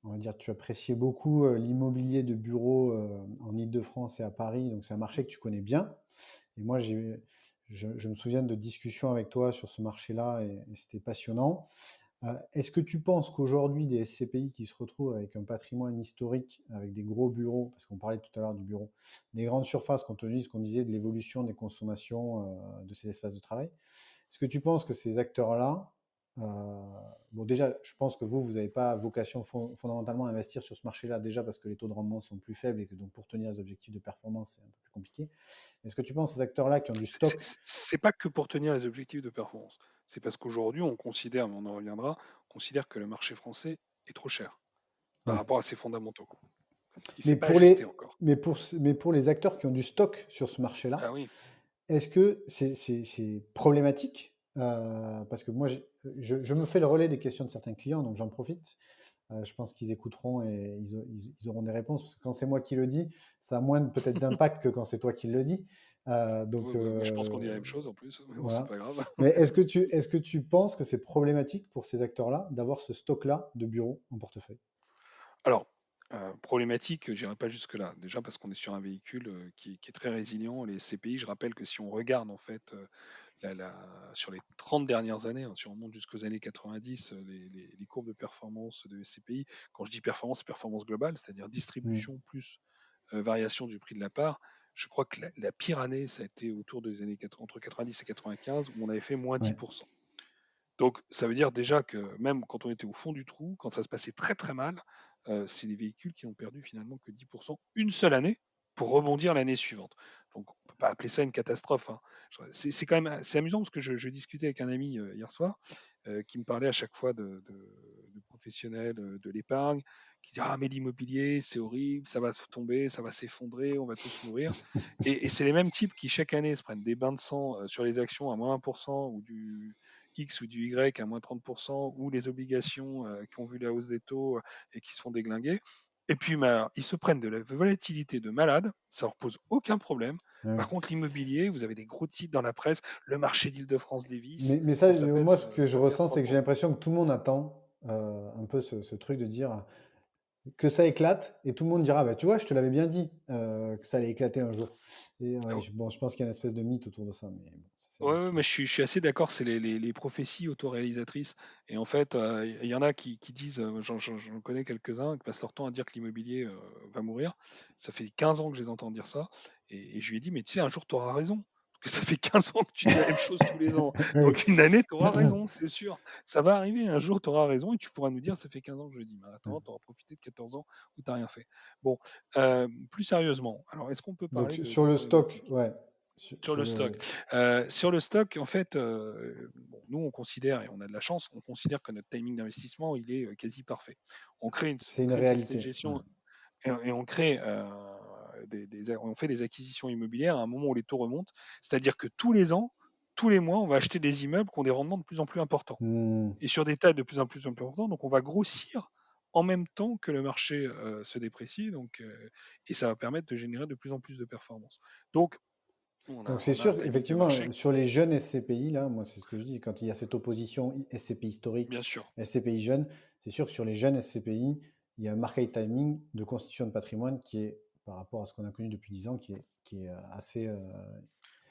on va dire, tu appréciais beaucoup, l'immobilier de bureaux, en Île-de-France et à Paris, donc c'est un marché Mhm. que tu connais bien. Et moi, je me souviens de discussions avec toi sur ce marché-là et c'était passionnant. Est-ce que tu penses qu'aujourd'hui, des SCPI qui se retrouvent avec un patrimoine historique, avec des gros bureaux, parce qu'on parlait tout à l'heure du bureau, des grandes surfaces, compte tenu de ce qu'on disait de l'évolution des consommations, de ces espaces de travail, est-ce que tu penses que ces acteurs-là, euh, bon déjà, je pense que vous n'avez pas vocation fondamentalement à investir sur ce marché-là, déjà parce que les taux de rendement sont plus faibles et que donc pour tenir les objectifs de performance, c'est un peu plus compliqué. Est-ce que tu penses que ces acteurs-là qui ont du stock? C'est pas que pour tenir les objectifs de performance. C'est parce qu'aujourd'hui, on considère, mais on en reviendra, on considère que le marché français est trop cher par Oui. rapport à ses fondamentaux. Il Mais s'est pas pour ajusté les, encore. mais pour les acteurs qui ont du stock sur ce Ah marché-là, oui. est-ce que c'est problématique? Parce que moi, je me fais le relais des questions de certains clients, donc j'en profite. Je pense qu'ils écouteront et ils auront des réponses, parce que quand c'est moi qui le dis, ça a moins peut-être d'impact que quand c'est toi qui le dis. Ouais, Donc bah, je pense qu'on dit la même chose en plus, mais bon, c'est voilà. pas grave. Mais est-ce que tu penses que c'est problématique pour ces acteurs-là d'avoir ce stock-là de bureaux en portefeuille? Alors, problématique, j'irai pas jusque-là. Déjà parce qu'on est sur un véhicule qui est très résilient. Les CPI, je rappelle que si on regarde en fait sur les 30 dernières années, hein, si on remonte jusqu'aux années 90, les courbes de performance de SCPI, quand je dis performance, c'est performance globale, c'est-à-dire Hmm. distribution plus variation du prix de la part. Je crois que la pire année, ça a été autour des années entre 90 et 95, où on avait fait moins Ouais, 10%. Donc, ça veut dire déjà que même quand on était au fond du trou, quand ça se passait très très mal, c'est des véhicules qui n'ont perdu finalement que 10% une seule année pour rebondir l'année suivante. Donc, on ne peut pas appeler ça une catastrophe, hein. C'est quand même c'est amusant parce que je discutais avec un ami hier soir qui me parlait à chaque fois de professionnels de l'épargne, qui disait ah mais l'immobilier c'est horrible, ça va tomber, ça va s'effondrer, on va tous mourir. Et c'est les mêmes types qui chaque année se prennent des bains de sang sur les actions à moins 1% ou du X ou du Y à moins 30%, ou les obligations qui ont vu la hausse des taux et qui se font déglinguer. Et puis, bah, ils se prennent de la volatilité de malade, ça leur pose aucun problème. ouais. Par contre, l'immobilier, vous avez des gros titres dans la presse, le marché d'Île-de-France dévisse, Mais ça, quand ça moi, baisse, ce que je ça perd ressens, c'est que j'ai 3 points. l'impression que tout le monde attend un peu ce truc de dire que ça éclate et tout le monde dira, bah, tu vois, je te l'avais bien dit que ça allait éclater un jour. Et ouais, bon, je pense qu'il y a une espèce de mythe autour de ça, mais bon, ça c'est un Ouais, autre ouais, mais truc. je suis assez d'accord, c'est les prophéties autoréalisatrices. Et en fait, il y en a qui disent, j'en connais quelques-uns, qui passent leur temps à dire que l'immobilier va mourir. Ça fait 15 ans que je les entends dire ça. Et je lui ai dit, mais tu sais, un jour, tu auras raison. Parce que ça fait 15 ans que tu dis la même chose tous les ans. Oui. Donc une année, tu auras raison, c'est sûr. Ça va arriver, un jour, tu auras raison et tu pourras nous dire, ça fait 15 ans que je le dis. Mais attends, tu auras profité de 14 ans où tu n'as rien fait. Bon, plus sérieusement, alors est-ce qu'on peut Donc parler sur de le stock, problématiques ouais. sur Sur le stock? le, Sur le stock, en fait, bon, nous, on considère, et on a de la chance, on considère que notre timing d'investissement, il est quasi parfait. c'est On une crée une société de réalité. Ouais. gestion et on crée on fait des acquisitions immobilières à un moment où les taux remontent. C'est-à-dire que tous les ans, tous les mois, on va acheter des immeubles qui ont des rendements de plus en plus importants Hmm. et sur des tailles de plus en plus importants. Donc, on va grossir en même temps que le marché se déprécie. Donc, et ça va permettre de générer de plus en plus de performances. Donc, Donc c'est on a un sûr, timing de marché. effectivement, sur les jeunes SCPI, là, moi c'est ce que je dis, quand il y a cette opposition SCPI Bien historique, sûr. SCPI jeune, c'est sûr que sur les jeunes SCPI, il y a un market timing de constitution de patrimoine qui est, par rapport à ce qu'on a connu depuis 10 ans, qui est assez,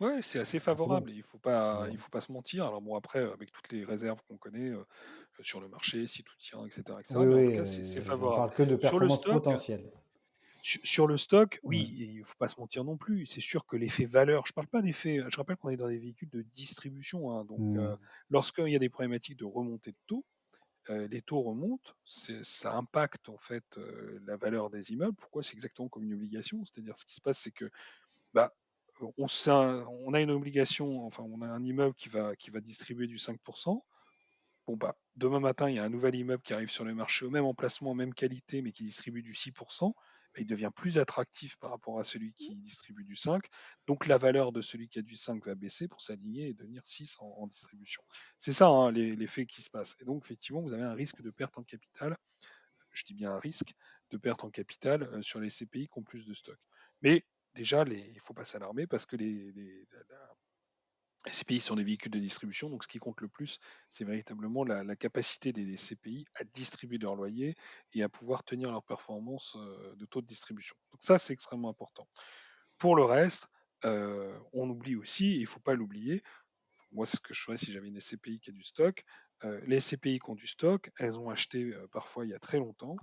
Ouais, c'est assez assez bon. favorable. C'est Il favorable. faut pas se mentir. Alors bon, après, avec toutes les réserves qu'on connaît sur le marché, si tout tient, etc., Oui, etc. Mais en tout oui, cas, c'est on favorable. parle que de Sur le performance stock, potentielle. sur le stock, Ouais. oui, il faut pas se mentir non plus. C'est sûr que l'effet valeur. Je parle pas d'effet. Je rappelle qu'on est dans des véhicules de distribution, hein. Donc, Hmm. lorsqu'il y a des problématiques de remontée de taux, les taux remontent, ça impacte en fait la valeur des immeubles. Pourquoi? C'est exactement comme une obligation. C'est-à-dire, ce qui se passe, c'est que bah, on a une obligation, enfin, on a un immeuble qui va distribuer du 5%. Bon, bah, demain matin, il y a un nouvel immeuble qui arrive sur le marché au même emplacement, même qualité, mais qui distribue du 6%. bah, il devient plus attractif par rapport à celui qui distribue du 5. Donc la valeur de celui qui a du 5 va baisser pour s'aligner et devenir 6 en distribution. C'est ça, hein, l'effet qui se passe. Et donc effectivement, vous avez un risque de perte en capital, je dis bien un risque de perte en capital sur les CPI qui ont plus de stock. Mais déjà, il ne faut pas s'alarmer parce que les CPI sont des véhicules de distribution, donc ce qui compte le plus, c'est véritablement la capacité des CPI à distribuer leur loyer et à pouvoir tenir leur performance de taux de distribution. Donc ça, c'est extrêmement important. Pour le reste, on oublie aussi, il ne faut pas l'oublier, moi ce que je ferais si j'avais une SCPI qui a du stock, les SCPI qui ont du stock, elles ont acheté parfois il y a très longtemps,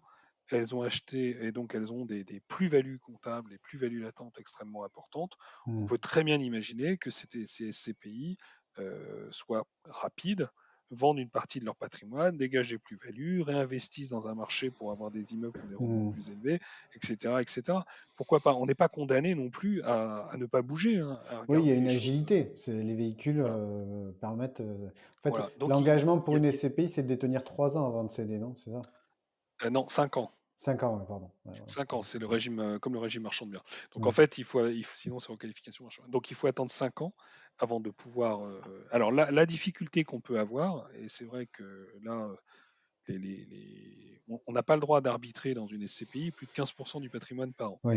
elles ont acheté et donc elles ont des plus-values comptables, des plus-values latentes extrêmement importantes. On Mmh. peut très bien imaginer que ces SCPI soient rapides, vendent une partie de leur patrimoine, dégagent des plus-values, réinvestissent dans un marché pour avoir des immeubles qui ont des rendements Mmh. plus élevés, etc., etc. Pourquoi pas? On n'est pas condamné non plus à ne pas bouger, hein, à Oui, il y a regarder les une choses. agilité. Les véhicules Voilà. permettent. En fait, Voilà. Donc, l'engagement pour une il y a- SCPI, c'est de détenir 3 ans avant de céder, non? C'est ça? non, 5 ans. 5 ans, ouais, pardon. Ouais, voilà, 5 ans, pardon. c'est le régime, comme le régime marchand de biens. Donc en Ouais. fait, sinon c'est en qualification marchand. Donc il faut attendre 5 ans avant de pouvoir. Alors la difficulté qu'on peut avoir, et c'est vrai que là, on n'a pas le droit d'arbitrer dans une SCPI plus de 15% du patrimoine par an. Oui.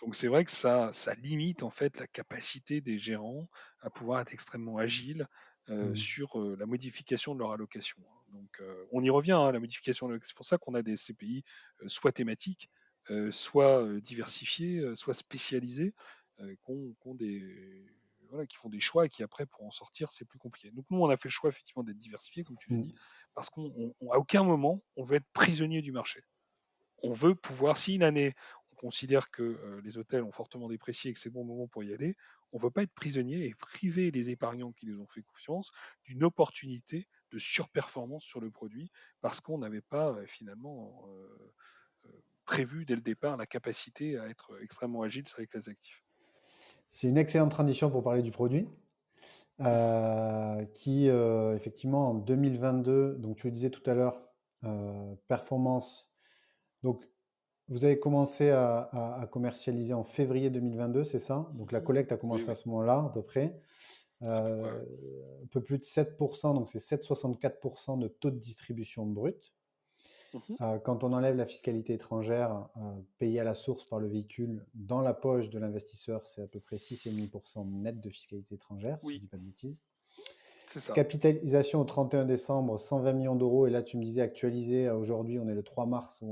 Donc c'est vrai que ça limite en fait la capacité des gérants à pouvoir être extrêmement agiles Mmh. sur la modification de leur allocation, hein. Donc on y revient, hein, la modification de c'est pour ça qu'on a des CPI soit thématiques, soit diversifiées, soit spécialisées, voilà, qui font des choix et qui après pour en sortir c'est plus compliqué. Donc nous on a fait le choix effectivement d'être diversifié comme tu l'as Mmh. dit, parce à aucun moment on veut être prisonnier du marché. On veut pouvoir, si une année, on considère que les hôtels ont fortement déprécié et que c'est bon moment pour y aller, on ne veut pas être prisonnier et priver les épargnants qui nous ont fait confiance d'une opportunité de surperformance sur le produit parce qu'on n'avait pas finalement prévu dès le départ la capacité à être extrêmement agile sur les classes actives. C'est une excellente transition pour parler du produit, qui, effectivement, en 2022, donc tu le disais tout à l'heure, performance. Donc, vous avez commencé à commercialiser en février 2022, c'est ça? Donc la Mhm. collecte a Oui, commencé à oui, ce moment-là, à peu près. à peu près. Ouais. Un peu plus de 7%, donc c'est 7,64% de taux de distribution brut. Mhm. Quand on enlève la fiscalité étrangère payée à la source par le véhicule, dans la poche de l'investisseur, c'est à peu près 6,5% net de fiscalité étrangère, si je ne Oui, dis pas de bêtises. c'est ça. Capitalisation au 31 décembre, 120 millions d'euros. Et là, tu me disais actualisé, aujourd'hui, on est le 3 mars,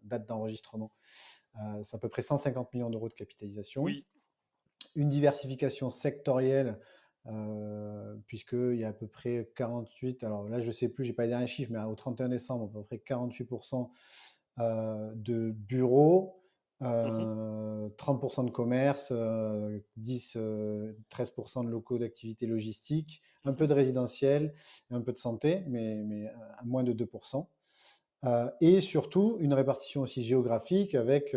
date d'enregistrement. C'est à peu près 150 millions d'euros de capitalisation. Oui. Une diversification sectorielle, puisqu'il y a à peu près 48, alors là, je ne sais plus, je n'ai pas les derniers chiffres, mais au 31 décembre, à peu près 48% de bureaux, Mhm. 30% de commerce, 10, 13% de locaux d'activité logistique, un peu Mhm. de résidentiel, un peu de santé, mais à moins de 2%. Et surtout, une répartition aussi géographique avec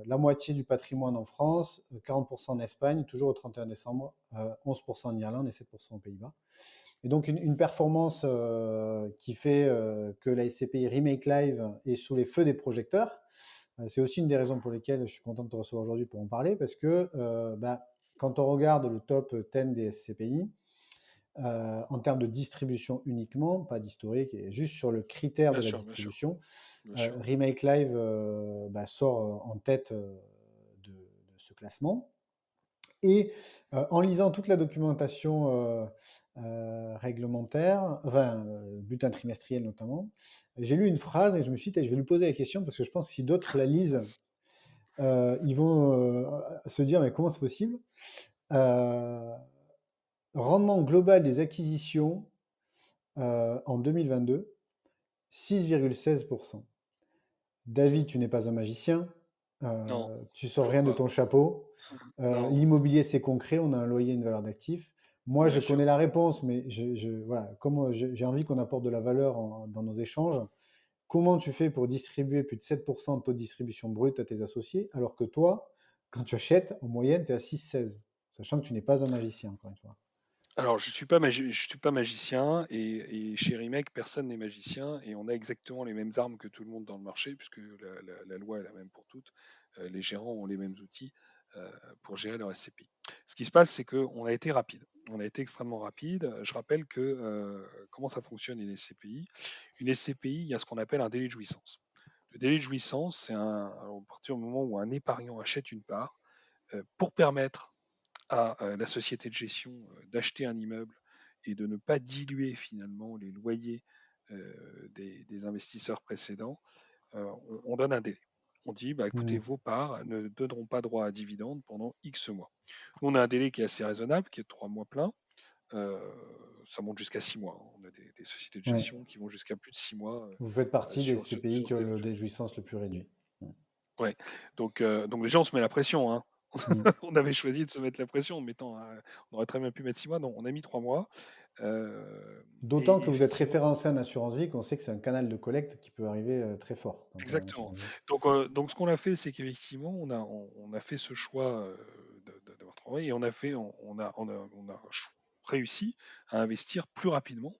la moitié du patrimoine en France, 40% en Espagne, toujours au 31 décembre, 11% en Irlande et 7% aux Pays-Bas. Et donc une performance qui fait que la SCPI Remake Live est sous les feux des projecteurs. C'est aussi une des raisons pour lesquelles je suis content de te recevoir aujourd'hui pour en parler, parce que quand on regarde le top 10 des SCPI, en termes de distribution uniquement, pas d'historique, et juste sur le critère Bien de la sûr, bien sûr, distribution, bien sûr. Remake Live sort en tête de ce classement. Et en lisant toute la documentation réglementaire, enfin, bulletin trimestriel notamment, j'ai lu une phrase et je me suis dit, je vais lui poser la question parce que je pense que si d'autres la lisent, ils vont se dire, mais comment c'est possible? Euh, Rendement global des acquisitions en 2022, 6,16%. David, tu n'es pas un magicien, Non, tu sors toujours rien de pas. ton chapeau. Non, L'immobilier, c'est concret, on a un loyer, une valeur d'actif. Moi, je bien sûr. connais la réponse, mais voilà, comme j'ai envie qu'on apporte de la valeur dans nos échanges, comment tu fais pour distribuer plus de 7% de taux de distribution brute à tes associés, alors que toi, quand tu achètes, en moyenne, tu es à 6,16, sachant que tu n'es pas un magicien, encore une fois. Alors, je suis pas magicien et chez Remake, personne n'est magicien et on a exactement les mêmes armes que tout le monde dans le marché puisque la loi est la même pour toutes. Les gérants ont les mêmes outils pour gérer leur SCPI. Ce qui se passe, c'est qu'on a été rapide. On a été extrêmement rapide. Je rappelle que comment ça fonctionne une SCPI? Une SCPI, il y a ce qu'on appelle un délai de jouissance. Le délai de jouissance, c'est à partir du moment où un épargnant achète une part, pour permettre à la société de gestion d'acheter un immeuble et de ne pas diluer finalement les loyers des investisseurs précédents, on donne un délai. On dit, bah, écoutez, Mmh. vos parts ne donneront pas droit à dividende pendant X mois. Nous, on a un délai qui est assez raisonnable, qui est de 3 mois pleins. Euh, Ça monte jusqu'à 6 mois, hein. On a des sociétés de Ouais. gestion qui vont jusqu'à plus de 6 mois Vous faites partie des CPI sur qui ce ont délai. le délai de jouissance le plus réduit. Mmh. Ouais. Donc déjà, on se met la pression, hein. Mmh. On avait choisi de se mettre la pression en mettant, on aurait très bien pu mettre 6 mois, non, on a mis 3 mois. D'autant Et que vous êtes effectivement, référencé en assurance vie, qu'on sait que c'est un canal de collecte qui peut arriver très fort quand on est en exactement. assurance vie. Donc ce qu'on a fait, c'est qu'effectivement, on a fait ce choix d'avoir travaillé et on a réussi à investir plus rapidement.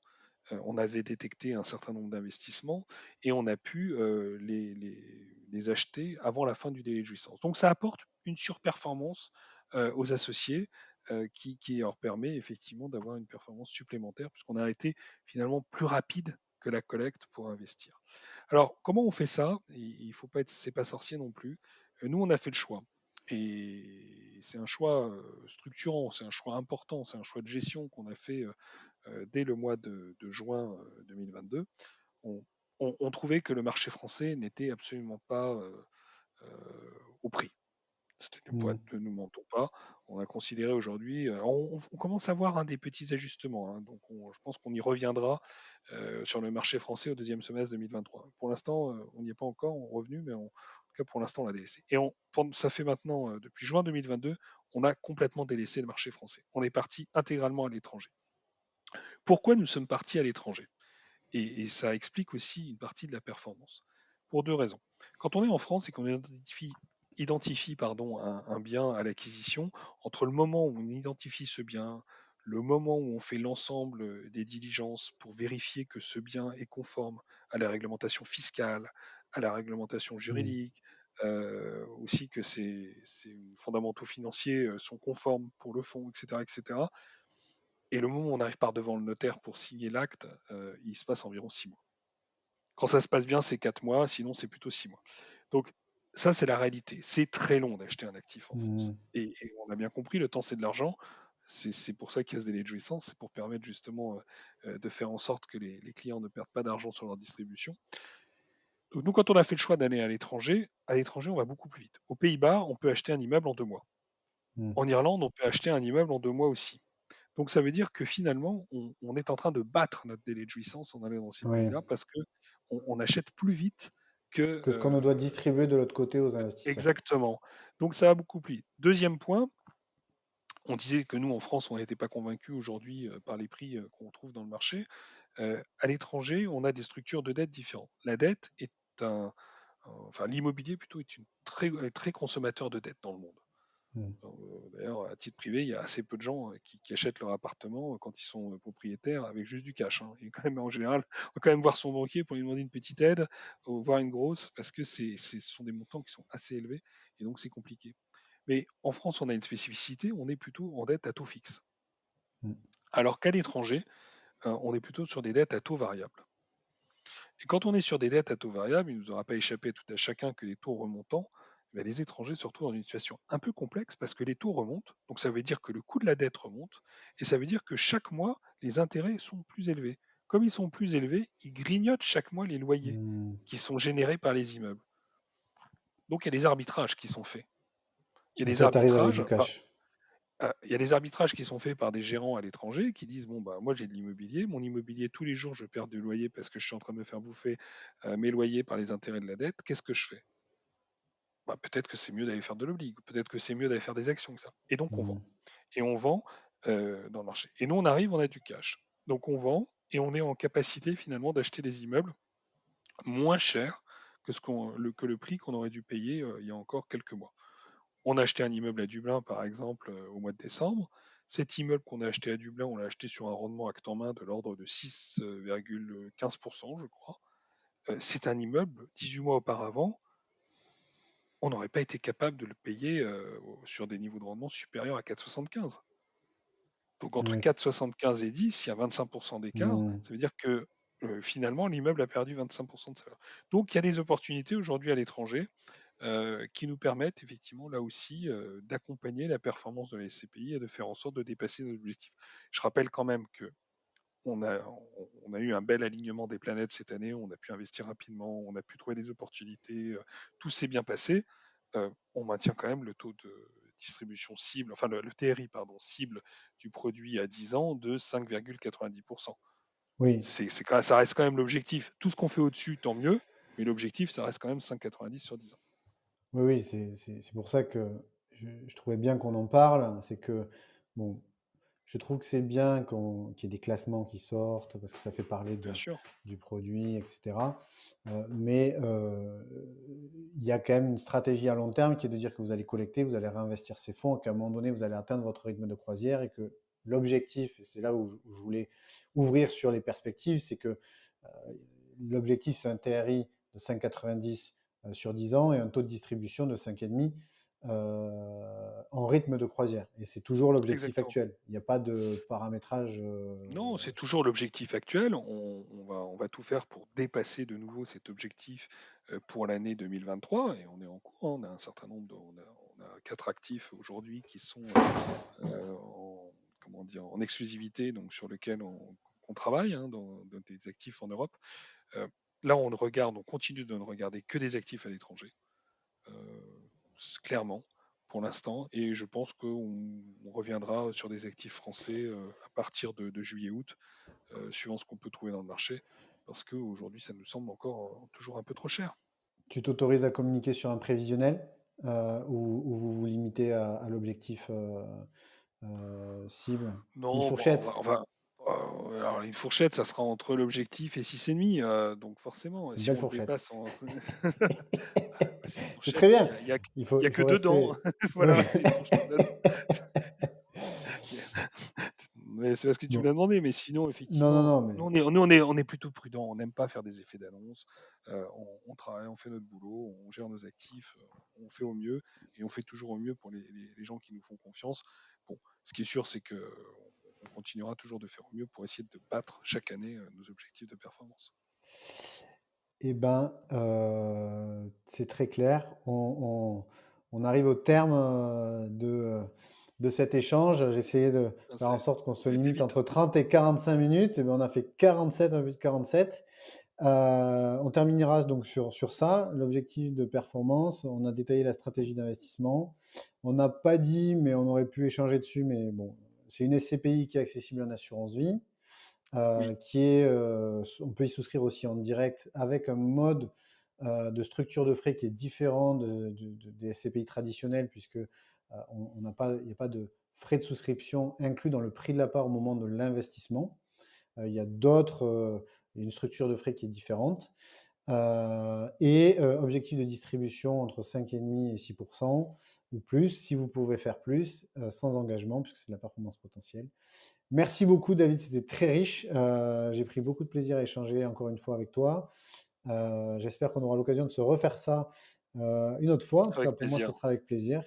On avait détecté un certain nombre d'investissements et on a pu les acheter avant la fin du délai de jouissance. Donc ça apporte une surperformance aux associés qui leur permet effectivement d'avoir une performance supplémentaire puisqu'on a été finalement plus rapide que la collecte pour investir. Alors, comment on fait ça? Il faut pas être, c'est pas sorcier non plus. Nous, on a fait le choix. Et c'est un choix structurant, c'est un choix important, c'est un choix de gestion qu'on a fait dès le mois de juin 2022. On, on trouvait que le marché français n'était absolument pas au prix. Mmh. Ne nous mentons pas. On a considéré aujourd'hui, on commence à voir des petits ajustements, hein. Donc je pense qu'on y reviendra sur le marché français au deuxième semestre 2023. Pour l'instant, on n'y est pas encore revenu, mais en tout cas pour l'instant on l'a délaissé. Et ça fait maintenant, depuis juin 2022, on a complètement délaissé le marché français. On est parti intégralement à l'étranger. Pourquoi nous sommes partis à l'étranger? Et ça explique aussi une partie de la performance. Pour deux raisons. Quand on est en France et qu'on identifie pardon, un bien à l'acquisition, entre le moment où on identifie ce bien, le moment où on fait l'ensemble des diligences pour vérifier que ce bien est conforme à la réglementation fiscale, à la réglementation Mmh. juridique, aussi que ces fondamentaux financiers sont conformes pour le fonds, etc., etc. Et le moment où on arrive par devant le notaire pour signer l'acte, il se passe environ 6 mois. Quand ça se passe bien, c'est 4 mois, sinon c'est plutôt 6 mois. Donc ça, c'est la réalité. C'est très long d'acheter un actif en France. Mmh. Et on a bien compris, le temps, c'est de l'argent. C'est pour ça qu'il y a ce délai de jouissance, c'est pour permettre justement de faire en sorte que les clients ne perdent pas d'argent sur leur distribution. Donc nous, quand on a fait le choix d'aller à l'étranger, on va beaucoup plus vite. Aux Pays-Bas, on peut acheter un immeuble en 2 mois. Mmh. En Irlande, on peut acheter un immeuble en 2 mois aussi. Donc ça veut dire que finalement, on est en train de battre notre délai de jouissance en allant dans ces Oui. pays-là parce que on achète plus vite que Que ce qu'on nous doit distribuer de l'autre côté aux investisseurs. exactement. Donc ça va beaucoup plus vite. Deuxième point, on disait que nous en France, on n'était pas convaincus aujourd'hui par les prix qu'on trouve dans le marché. À l'étranger, on a des structures de dette différentes. La dette est enfin l'immobilier plutôt est est très consommateur de dette dans le monde. Mmh. D'ailleurs, à titre privé, il y a assez peu de gens qui achètent leur appartement quand ils sont propriétaires avec juste du cash, hein. Et quand même, en général, on va quand même voir son banquier pour lui demander une petite aide, ou voir une grosse, parce que ce sont des montants qui sont assez élevés, et donc c'est compliqué. Mais en France, on a une spécificité, on est plutôt en dette à taux fixe. Mmh. Alors qu'à l'étranger, on est plutôt sur des dettes à taux variable. Et quand on est sur des dettes à taux variable, il ne nous aura pas échappé tout à chacun que les taux remontant, ben, les étrangers se retrouvent dans une situation un peu complexe parce que les taux remontent, donc ça veut dire que le coût de la dette remonte, et ça veut dire que chaque mois, les intérêts sont plus élevés. Comme ils sont plus élevés, ils grignotent chaque mois les loyers Mmh. qui sont générés par les immeubles. Donc il y a des arbitrages qui sont faits. Il y a Et des toi, tu arrives avec arbitrages, du cash. il y a des arbitrages qui sont faits par des gérants à l'étranger qui disent bon bah moi j'ai de l'immobilier, mon immobilier tous les jours je perds du loyer parce que je suis en train de me faire bouffer mes loyers par les intérêts de la dette, qu'est-ce que je fais? Bah, peut-être que c'est mieux d'aller faire de l'oblig, peut-être que c'est mieux d'aller faire des actions que ça. Et donc on Mmh. vend. Et on vend dans le marché. Et nous on arrive, on a du cash. Donc on vend et on est en capacité finalement d'acheter des immeubles moins chers que, que le prix qu'on aurait dû payer il y a encore quelques mois. On a acheté un immeuble à Dublin, par exemple, au mois de décembre. Cet immeuble qu'on a acheté à Dublin, on l'a acheté sur un rendement acte en main de l'ordre de 6,15%, je crois. C'est un immeuble, 18 mois auparavant, on n'aurait pas été capable de le payer sur des niveaux de rendement supérieurs à 4,75. Donc entre Oui. 4,75 et 10, il y a 25% d'écart. Mmh. Ça veut dire que finalement, l'immeuble a perdu 25% de sa valeur. Donc il y a des opportunités aujourd'hui à l'étranger qui nous permettent effectivement là aussi d'accompagner la performance de la SCPI et de faire en sorte de dépasser nos objectifs. Je rappelle quand même que on a, on a eu un bel alignement des planètes cette année, on a pu investir rapidement, on a pu trouver des opportunités, tout s'est bien passé. On maintient quand même le taux de distribution cible, enfin le TRI, pardon, cible du produit à 10 ans de 5,90%. Oui, Ça reste quand même l'objectif. Tout ce qu'on fait au-dessus, tant mieux, mais l'objectif, ça reste quand même 5,90 sur 10 ans. oui, oui, c'est pour ça que je trouvais bien qu'on en parle. C'est que, bon, je trouve que c'est bien qu'il y ait des classements qui sortent parce que ça fait parler Bien sûr, du produit, etc. Mais il y a quand même une stratégie à long terme qui est de dire que vous allez collecter, vous allez réinvestir ces fonds et qu'à un moment donné, vous allez atteindre votre rythme de croisière et que l'objectif, et c'est là où je voulais ouvrir sur les perspectives, c'est que l'objectif, c'est un TRI de 5,90 sur 10 ans et un taux de distribution de 5,5 en rythme de croisière. Et c'est toujours l'objectif exactement. actuel. Il n'y a pas de paramétrage. Non, c'est toujours l'objectif actuel. On va tout faire pour dépasser de nouveau cet objectif pour l'année 2023 et on est en cours, hein. On a un certain nombre on a 4 actifs aujourd'hui qui sont comment dire, en exclusivité, donc sur lesquels on travaille, hein, dans des actifs en Europe. Euh, Là, on continue de ne regarder que des actifs à l'étranger, clairement, pour l'instant, et je pense qu'on reviendra sur des actifs français à partir de juillet-août, suivant ce qu'on peut trouver dans le marché, parce qu'aujourd'hui, ça nous semble encore toujours un peu trop cher. Tu t'autorises à communiquer sur un prévisionnel ou vous vous limitez à l'objectif cible? Une Non, bon, fourchette? alors une fourchette, ça sera entre l'objectif et 6,5, donc forcément, C'est une si belle on le fourchette. dépasse, c'est une C'est très fourchette, bien. il y a Il que faut dedans. rester. Oui. Voilà, c'est une fourchette dedans. Mais c'est parce que tu me Bon. l'as demandé, mais sinon, Non, non, effectivement, non, nous, mais on est plutôt prudent, on n'aime pas faire des effets d'annonce. On travaille, on fait notre boulot, on gère nos actifs, on fait au mieux, et on fait toujours au mieux pour les gens qui nous font confiance. Bon, ce qui est sûr, c'est que on continuera toujours de faire au mieux pour essayer de battre chaque année nos objectifs de performance. eh ben, c'est très clair. On arrive au terme de cet échange. J'ai essayé de Ah, faire en sorte qu'on se ça a été limite vite. entre 30 et 45 minutes. Et ben, on a fait 47, un peu de 47. On terminera donc sur ça, l'objectif de performance. On a détaillé la stratégie d'investissement. On n'a pas dit, mais on aurait pu échanger dessus. Mais bon, c'est une SCPI qui est accessible en assurance vie. Oui, Qui est, on peut y souscrire aussi en direct avec un mode de structure de frais qui est différent des SCPI traditionnels puisque on n'a pas, il n'y a pas de frais de souscription inclus dans le prix de la part au moment de l'investissement. Il y a une structure de frais qui est différente. Objectif de distribution entre 5,5 et 6% ou plus, si vous pouvez faire plus, sans engagement, puisque c'est de la performance potentielle. Merci beaucoup, David, c'était très riche. J'ai pris beaucoup de plaisir à échanger encore une fois avec toi. J'espère qu'on aura l'occasion de se refaire ça une autre fois. En tout cas, avec pour moi, ça plaisir. sera avec plaisir.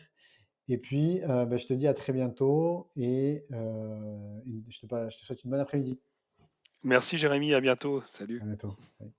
Et puis, je te dis à très bientôt et je te souhaite une bonne après-midi. Merci Jérémy, à bientôt. À Salut. bientôt. Salut.